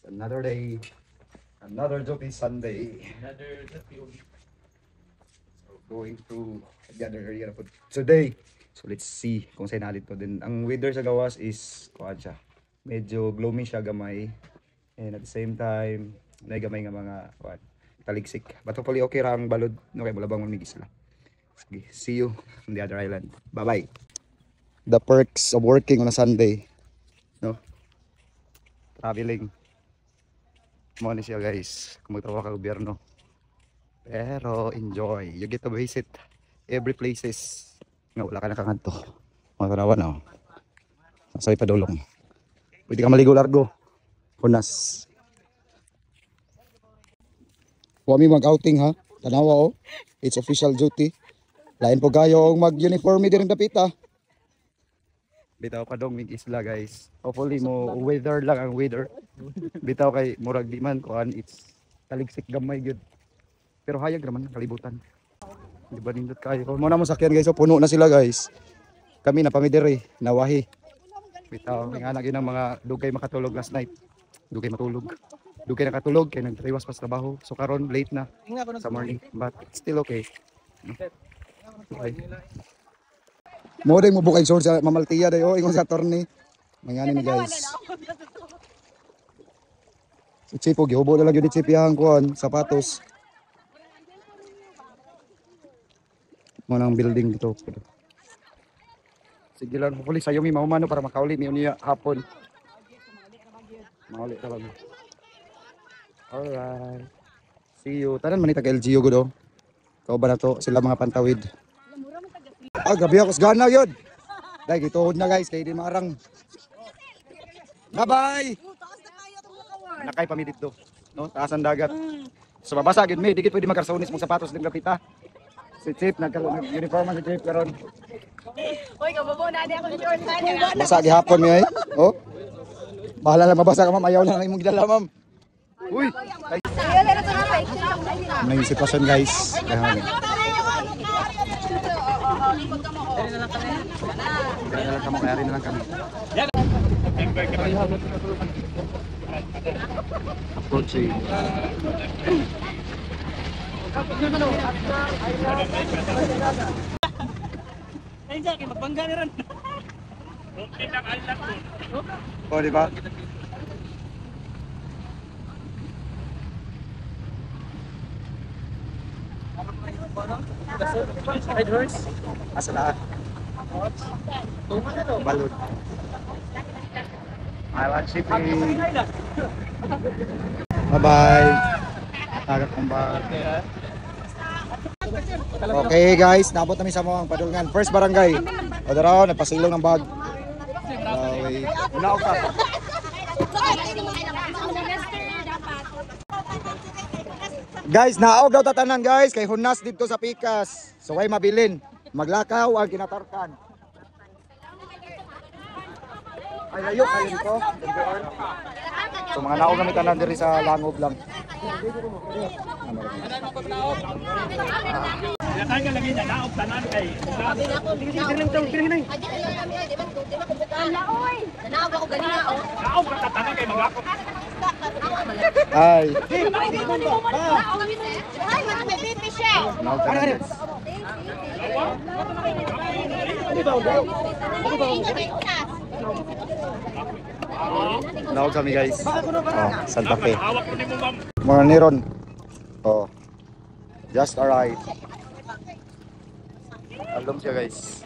Another day, another Jopi Sunday. So going to the other area na po today. So let's see kung saan natin to. Then ang weather sa gawas is kuan siya. Medyo gloomy siya gamay. And at the same time, nagamay nga mga kuan taligsik. But hopefully okay ra ang balod no kay bulabang mamigis sila. Sige, see you on the other island. Bye-bye. The perks of working on a Sunday. No? Traveling. Mo ni siya guys, kung magtrabaho ka gobyerno. Pero enjoy. You get to visit every places. Nga wala ka nakangadto. Mga tanawan na. Sa padulong. Pwede ka maligo largo. Hunas. Huwag mi mag-outing ha. Tanawa oh. It's official duty. Lain po kayo ang mag-uniforme din dapita. Bitaw pa dong mig isla guys. Hopefully mo weather lang ang weather. Bitaw kay murag di man kuan it's taligsik gamay gyud. Pero hayag naman kalibutan. Di ba nindot kayo? Mo na mo sakyan guys, so puno na sila guys. Kami na pamidiri, nawahi. Bitaw nga na ginang mga dugay makatulog last night. Dugay matulog. Dugay nakatulog kay nagtriwas pas trabaho. So karon late na sa morning, but still okay. Okay. Mo din mo bukay sword sa mamaltiya dayo ingon sa attorney. Mangani ni guys. Si Chipo gihubo na lang gyud ni Chip yang kuan sapatos. Mo nang building dito. Sige lang hopefully sayo mi maumano para makauli mi unya hapon. Mauli ta lang. Alright. See you. Tanan man ni taga LGU gud oh. Kau ba na to sila mga pantawid. Ah, gabi ako sa gana yun. Dahil gituhod na guys, kaya di marang. Bye-bye! Nakay pa mi dito. No? Taas ang dagat. So babasa agad mi, di pwede makarasunis mong sapatos ng kapita. Si Chip, nag-uniform si Chip karon. Uy, kababo na di ako short na. Basa gihapon mi ay. Oh. Bahala lang mabasa ka ma'am, ayaw lang imong gidala ma'am. Uy! May sitwasyon guys. Kaya na lang kami, kaya rin na lang kami. Approaching. Oh, di ba? Asa lahat? Balon. I want shipping. Bye-bye. Tagat kong bag. Okay guys, nabot namin sa mga padulngan. First barangay. O daraw, nagpasilong ng bag. Unaw ka. Guys, naog daw tatanan guys. Kay hunas dito sa Pikas. So ay mabilin. Maglakaw ang kinatarkan. Ay layo kayo dito. So mga naog kami tanan diri sa Langob lang. Kaya lagi na naog tanan kay. Naog ako ganina oh. Naog ka tanan kay magakop. Ay. Ay, may pipi siya. Naog tanan. Naog kami guys. Oh, Santa Fe. Hawak ko nimo ma'am. Mga niron. Oh. Just alright. Alom siya guys.